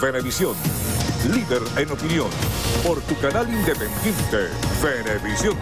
Venevisión, líder en opinión, por tu canal independiente, Venevisión.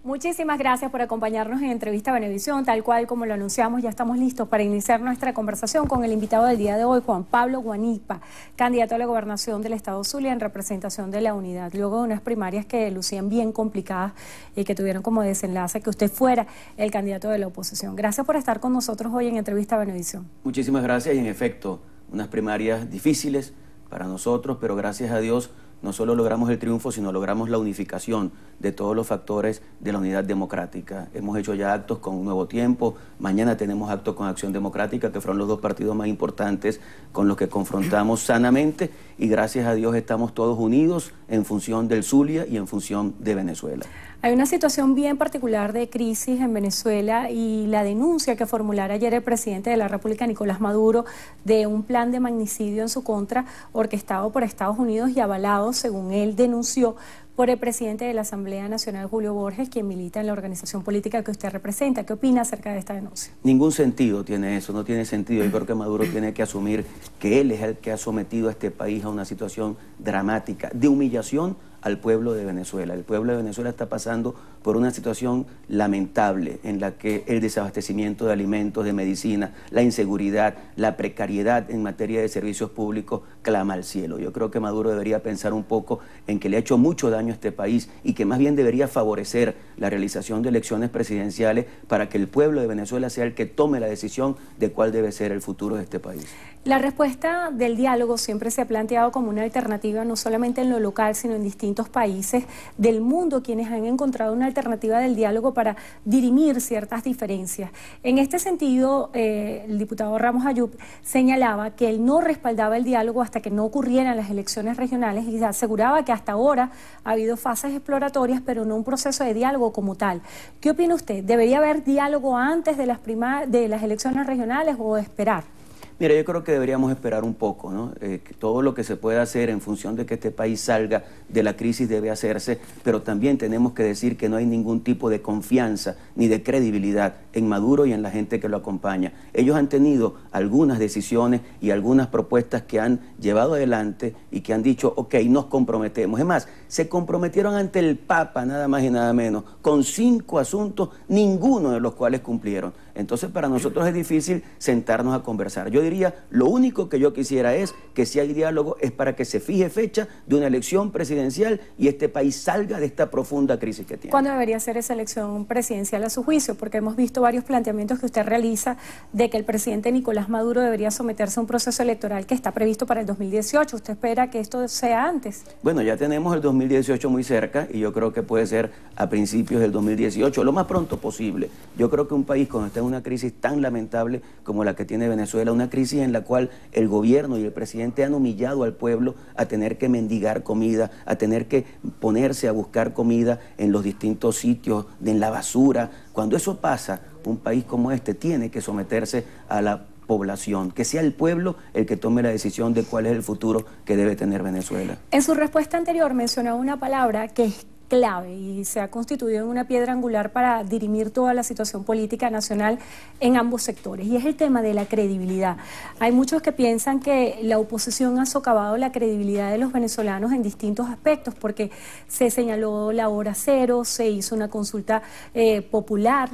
Muchísimas gracias por acompañarnos en Entrevista Venevisión. Tal cual como lo anunciamos, ya estamos listos para iniciar nuestra conversación con el invitado del día de hoy, Juan Pablo Guanipa, candidato a la gobernación del estado Zulia en representación de la Unidad. Luego de unas primarias que lucían bien complicadas y que tuvieron como desenlace que usted fuera el candidato de la oposición. Gracias por estar con nosotros hoy en Entrevista Venevisión. Muchísimas gracias y en efecto, unas primarias difíciles para nosotros, pero gracias a Dios no solo logramos el triunfo, sino logramos la unificación de todos los factores de la unidad democrática. Hemos hecho ya actos con Nuevo Tiempo, mañana tenemos actos con Acción Democrática, que fueron los dos partidos más importantes con los que confrontamos sanamente, y gracias a Dios estamos todos unidos en función del Zulia y en función de Venezuela. Hay una situación bien particular de crisis en Venezuela y la denuncia que formulara ayer el presidente de la República, Nicolás Maduro, de un plan de magnicidio en su contra, orquestado por Estados Unidos y avalado, según él denunció, por el presidente de la Asamblea Nacional, Julio Borges, quien milita en la organización política que usted representa. ¿Qué opina acerca de esta denuncia? Ningún sentido tiene eso, no tiene sentido. Yo creo que Maduro tiene que asumir que él es el que ha sometido a este país a una situación dramática, de humillación al pueblo de Venezuela. El pueblo de Venezuela está pasando por una situación lamentable en la que el desabastecimiento de alimentos, de medicina, la inseguridad, la precariedad en materia de servicios públicos clama al cielo. Yo creo que Maduro debería pensar un poco en que le ha hecho mucho daño a este país y que más bien debería favorecer la realización de elecciones presidenciales para que el pueblo de Venezuela sea el que tome la decisión de cuál debe ser el futuro de este país. La respuesta del diálogo siempre se ha planteado como una alternativa no solamente en lo local, sino en distintos países del mundo, quienes han encontrado una alternativa del diálogo para dirimir ciertas diferencias. En este sentido, el diputado Ramos Ayub señalaba que él no respaldaba el diálogo hasta que no ocurrieran las elecciones regionales y aseguraba que hasta ahora ha habido fases exploratorias, pero no un proceso de diálogo como tal. ¿Qué opina usted? ¿Debería haber diálogo antes de las elecciones regionales o esperar? Mira, yo creo que deberíamos esperar un poco, ¿no? Todo lo que se pueda hacer en función de que este país salga de la crisis debe hacerse, pero también tenemos que decir que no hay ningún tipo de confianza ni de credibilidad en Maduro y en la gente que lo acompaña. Ellos han tenido algunas decisiones y algunas propuestas que han llevado adelante y que han dicho, ok, nos comprometemos. Es más, se comprometieron ante el Papa, nada más y nada menos, con 5 asuntos, ninguno de los cuales cumplieron. Entonces, para nosotros es difícil sentarnos a conversar. Yo diría, lo único que yo quisiera es que si hay diálogo es para que se fije fecha de una elección presidencial y este país salga de esta profunda crisis que tiene. ¿Cuándo debería ser esa elección presidencial a su juicio? Porque hemos visto varios planteamientos que usted realiza de que el presidente Nicolás Maduro debería someterse a un proceso electoral que está previsto para el 2018. ¿Usted espera que esto sea antes? Bueno, ya tenemos el 2018 muy cerca y yo creo que puede ser a principios del 2018, lo más pronto posible. Yo creo que un país cuando está en una crisis tan lamentable como la que tiene Venezuela, una crisis en la cual el gobierno y el presidente han humillado al pueblo a tener que mendigar comida, a tener que ponerse a buscar comida en los distintos sitios, en la basura. Cuando eso pasa, un país como este tiene que someterse a la población, que sea el pueblo el que tome la decisión de cuál es el futuro que debe tener Venezuela. En su respuesta anterior mencionaba una palabra que es clave y se ha constituido en una piedra angular para dirimir toda la situación política nacional en ambos sectores, y es el tema de la credibilidad. Hay muchos que piensan que la oposición ha socavado la credibilidad de los venezolanos en distintos aspectos, porque se señaló la hora cero, se hizo una consulta popular.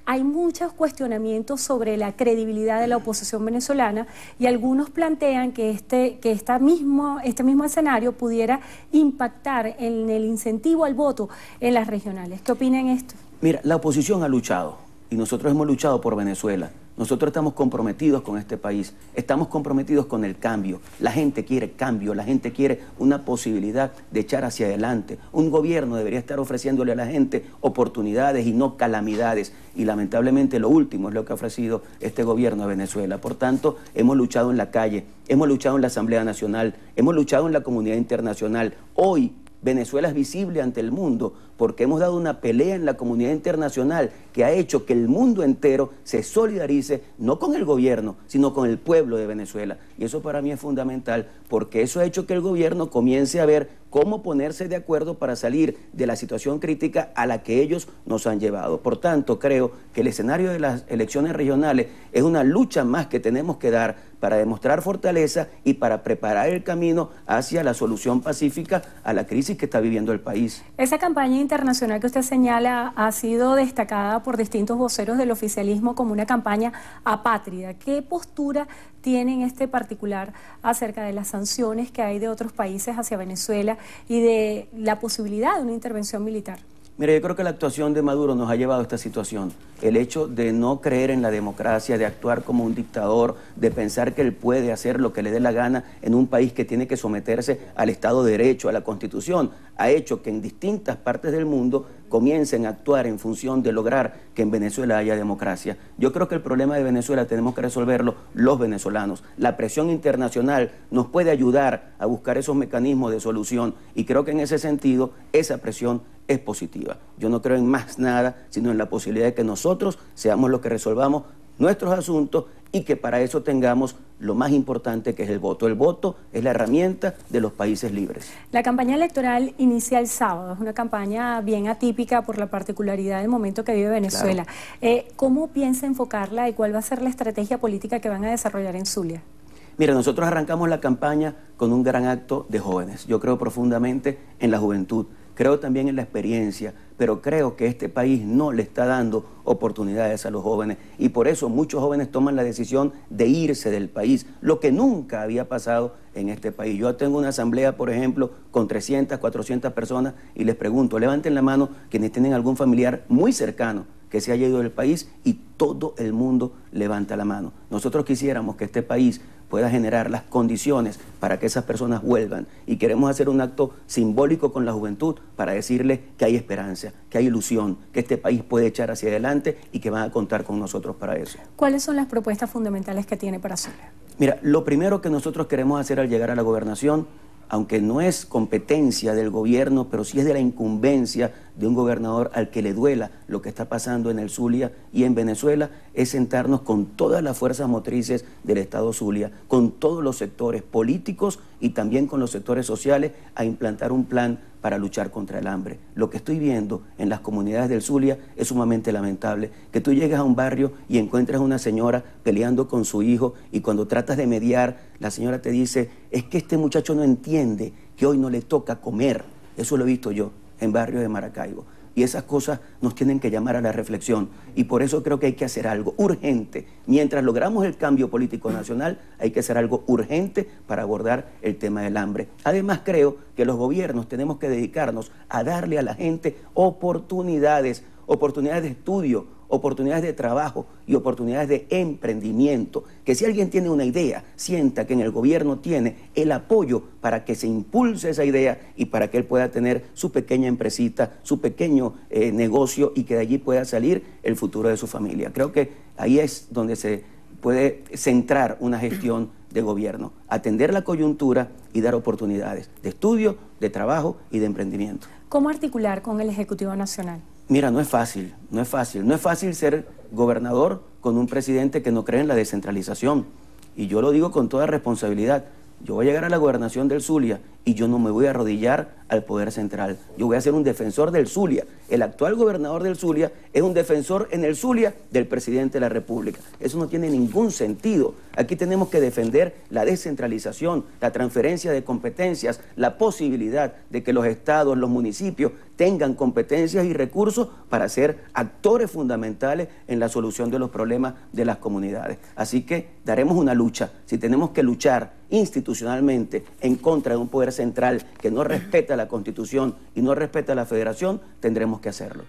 Hay muchos cuestionamientos sobre la credibilidad de la oposición venezolana y algunos plantean que este mismo escenario pudiera impactar en el incentivo al voto en las regionales. ¿Qué opinan esto? Mira, la oposición ha luchado y nosotros hemos luchado por Venezuela. Nosotros estamos comprometidos con este país, estamos comprometidos con el cambio. La gente quiere cambio, la gente quiere una posibilidad de echar hacia adelante. Un gobierno debería estar ofreciéndole a la gente oportunidades y no calamidades. Y lamentablemente lo último es lo que ha ofrecido este gobierno a Venezuela. Por tanto, hemos luchado en la calle, hemos luchado en la Asamblea Nacional, hemos luchado en la comunidad internacional. Hoy Venezuela es visible ante el mundo porque hemos dado una pelea en la comunidad internacional que ha hecho que el mundo entero se solidarice, no con el gobierno, sino con el pueblo de Venezuela. Y eso para mí es fundamental, porque eso ha hecho que el gobierno comience a ver cómo ponerse de acuerdo para salir de la situación crítica a la que ellos nos han llevado. Por tanto, creo que el escenario de las elecciones regionales es una lucha más que tenemos que dar para demostrar fortaleza y para preparar el camino hacia la solución pacífica a la crisis que está viviendo el país. Esa campaña internacional que usted señala ha sido destacada por distintos voceros del oficialismo como una campaña apátrida. ¿Qué postura tienen este particular acerca de las sanciones que hay de otros países hacia Venezuela y de la posibilidad de una intervención militar? Mire, yo creo que la actuación de Maduro nos ha llevado a esta situación. El hecho de no creer en la democracia, de actuar como un dictador, de pensar que él puede hacer lo que le dé la gana en un país que tiene que someterse al Estado de Derecho, a la Constitución, ha hecho que en distintas partes del mundo comiencen a actuar en función de lograr que en Venezuela haya democracia. Yo creo que el problema de Venezuela tenemos que resolverlo los venezolanos. La presión internacional nos puede ayudar a buscar esos mecanismos de solución y creo que en ese sentido esa presión es positiva. Yo no creo en más nada, sino en la posibilidad de que nosotros seamos los que resolvamos nuestros asuntos y que para eso tengamos lo más importante, que es el voto. El voto es la herramienta de los países libres. La campaña electoral inicia el sábado, es una campaña bien atípica por la particularidad del momento que vive Venezuela. Claro. ¿Cómo piensa enfocarla y cuál va a ser la estrategia política que van a desarrollar en Zulia? Mira, nosotros arrancamos la campaña con un gran acto de jóvenes. Yo creo profundamente en la juventud. Creo también en la experiencia, pero creo que este país no le está dando oportunidades a los jóvenes y por eso muchos jóvenes toman la decisión de irse del país, lo que nunca había pasado en este país. Yo tengo una asamblea, por ejemplo, con 300, 400 personas y les pregunto, levanten la mano quienes tienen algún familiar muy cercano que se haya ido del país y todo el mundo levanta la mano. Nosotros quisiéramos que este país pueda generar las condiciones para que esas personas vuelvan y queremos hacer un acto simbólico con la juventud para decirles que hay esperanza, que hay ilusión, que este país puede echar hacia adelante y que van a contar con nosotros para eso. ¿Cuáles son las propuestas fundamentales que tiene para Zulia? Mira, lo primero que nosotros queremos hacer al llegar a la gobernación, aunque no es competencia del gobierno, pero sí es de la incumbencia de un gobernador al que le duela lo que está pasando en el Zulia y en Venezuela, es sentarnos con todas las fuerzas motrices del Estado Zulia, con todos los sectores políticos y también con los sectores sociales, a implantar un plan para luchar contra el hambre. Lo que estoy viendo en las comunidades del Zulia es sumamente lamentable, que tú llegues a un barrio y encuentres a una señora peleando con su hijo y cuando tratas de mediar, la señora te dice, es que este muchacho no entiende que hoy no le toca comer. Eso lo he visto yo en barrios de Maracaibo. Y esas cosas nos tienen que llamar a la reflexión y por eso creo que hay que hacer algo urgente. Mientras logramos el cambio político nacional, hay que hacer algo urgente para abordar el tema del hambre. Además creo que los gobiernos tenemos que dedicarnos a darle a la gente oportunidades de estudio, oportunidades de trabajo y oportunidades de emprendimiento. Que si alguien tiene una idea, sienta que en el gobierno tiene el apoyo para que se impulse esa idea y para que él pueda tener su pequeña empresita, su pequeño negocio y que de allí pueda salir el futuro de su familia. Creo que ahí es donde se puede centrar una gestión de gobierno, atender la coyuntura y dar oportunidades de estudio, de trabajo y de emprendimiento. ¿Cómo articular con el Ejecutivo Nacional? Mira, no es fácil ser gobernador con un presidente que no cree en la descentralización. Y yo lo digo con toda responsabilidad. Yo voy a llegar a la gobernación del Zulia y yo no me voy a arrodillar al poder central. Yo voy a ser un defensor del Zulia. El actual gobernador del Zulia es un defensor en el Zulia del presidente de la República. Eso no tiene ningún sentido. Aquí tenemos que defender la descentralización, la transferencia de competencias, la posibilidad de que los estados, los municipios tengan competencias y recursos para ser actores fundamentales en la solución de los problemas de las comunidades. Así que daremos una lucha. Si tenemos que luchar institucionalmente en contra de un poder central que no respeta la Constitución y no respeta la Federación, tendremos que hacerlo.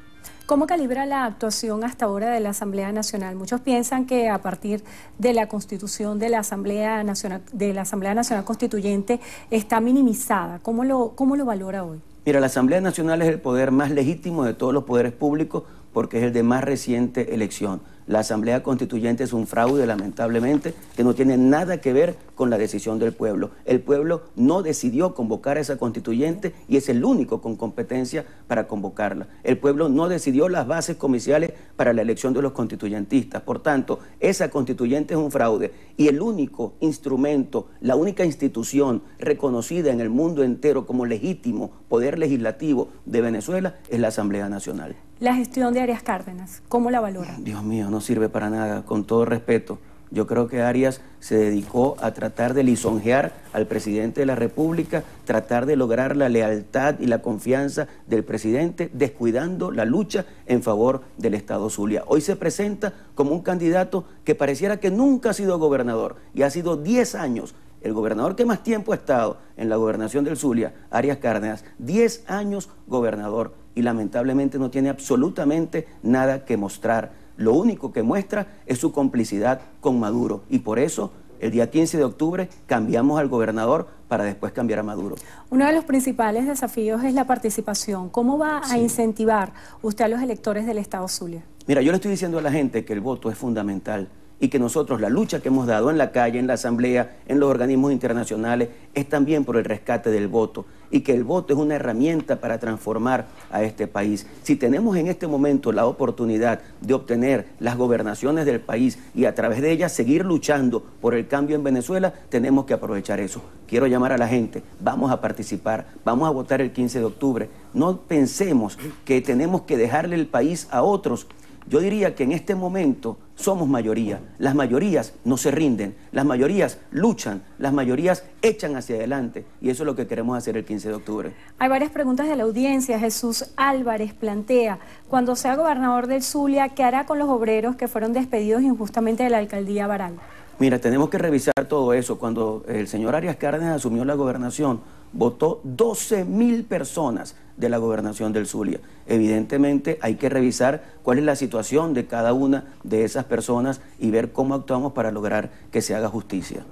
¿Cómo calibra la actuación hasta ahora de la Asamblea Nacional? Muchos piensan que a partir de la Constitución de la Asamblea Nacional Constituyente está minimizada. ¿Cómo lo valora hoy? Mira, la Asamblea Nacional es el poder más legítimo de todos los poderes públicos porque es el de más reciente elección. La Asamblea Constituyente es un fraude, lamentablemente, que no tiene nada que ver con con la decisión del pueblo. El pueblo no decidió convocar a esa constituyente y es el único con competencia para convocarla. El pueblo no decidió las bases comerciales para la elección de los constituyentistas. Por tanto, esa constituyente es un fraude y el único instrumento, la única institución reconocida en el mundo entero como legítimo poder legislativo de Venezuela es la Asamblea Nacional. La gestión de Arias Cárdenas, ¿cómo la valora? Dios mío, no sirve para nada, con todo respeto. Yo creo que Arias se dedicó a tratar de lisonjear al presidente de la República, tratar de lograr la lealtad y la confianza del presidente, descuidando la lucha en favor del Estado Zulia. Hoy se presenta como un candidato que pareciera que nunca ha sido gobernador y ha sido 10 años. El gobernador que más tiempo ha estado en la gobernación del Zulia, Arias Cárdenas, 10 años gobernador y lamentablemente no tiene absolutamente nada que mostrar. Lo único que muestra es su complicidad con Maduro y por eso el día 15 de octubre cambiamos al gobernador para después cambiar a Maduro. Uno de los principales desafíos es la participación. ¿Cómo va a incentivar usted a los electores del Estado Zulia? Mira, yo le estoy diciendo a la gente que el voto es fundamental y que nosotros la lucha que hemos dado en la calle, en la asamblea, en los organismos internacionales, es también por el rescate del voto y que el voto es una herramienta para transformar a este país. Si tenemos en este momento la oportunidad de obtener las gobernaciones del país y a través de ellas seguir luchando por el cambio en Venezuela, tenemos que aprovechar eso. Quiero llamar a la gente, vamos a participar, vamos a votar el 15 de octubre. No pensemos que tenemos que dejarle el país a otros. Yo diría que en este momento somos mayoría. Las mayorías no se rinden, las mayorías luchan, las mayorías echan hacia adelante y eso es lo que queremos hacer el 15 de octubre. Hay varias preguntas de la audiencia. Jesús Álvarez plantea, cuando sea gobernador del Zulia, ¿qué hará con los obreros que fueron despedidos injustamente de la alcaldía Baral? Mira, tenemos que revisar todo eso. Cuando el señor Arias Cárdenas asumió la gobernación, votó 12.000 personas de la gobernación del Zulia. Evidentemente hay que revisar cuál es la situación de cada una de esas personas y ver cómo actuamos para lograr que se haga justicia.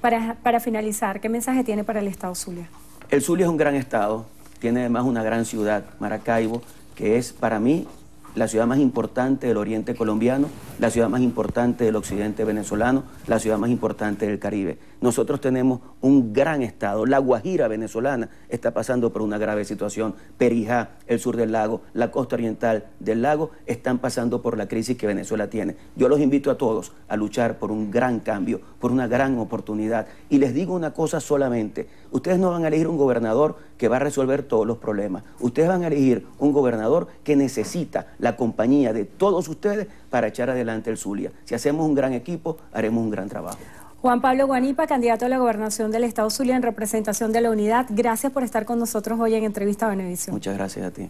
Para finalizar, ¿qué mensaje tiene para el Estado Zulia? El Zulia es un gran estado, tiene además una gran ciudad, Maracaibo, que es para mí la ciudad más importante del oriente colombiano, la ciudad más importante del occidente venezolano, la ciudad más importante del Caribe. Nosotros tenemos un gran estado. La Guajira venezolana está pasando por una grave situación. Perijá, el sur del lago, la costa oriental del lago están pasando por la crisis que Venezuela tiene. Yo los invito a todos a luchar por un gran cambio, por una gran oportunidad. Y les digo una cosa solamente, ustedes no van a elegir un gobernador que va a resolver todos los problemas. Ustedes van a elegir un gobernador que necesita la compañía de todos ustedes para echar adelante el Zulia. Si hacemos un gran equipo, haremos un gran trabajo. Juan Pablo Guanipa, candidato a la gobernación del Estado Zulia en representación de la Unidad. Gracias por estar con nosotros hoy en Entrevista a Venevisión. Muchas gracias a ti.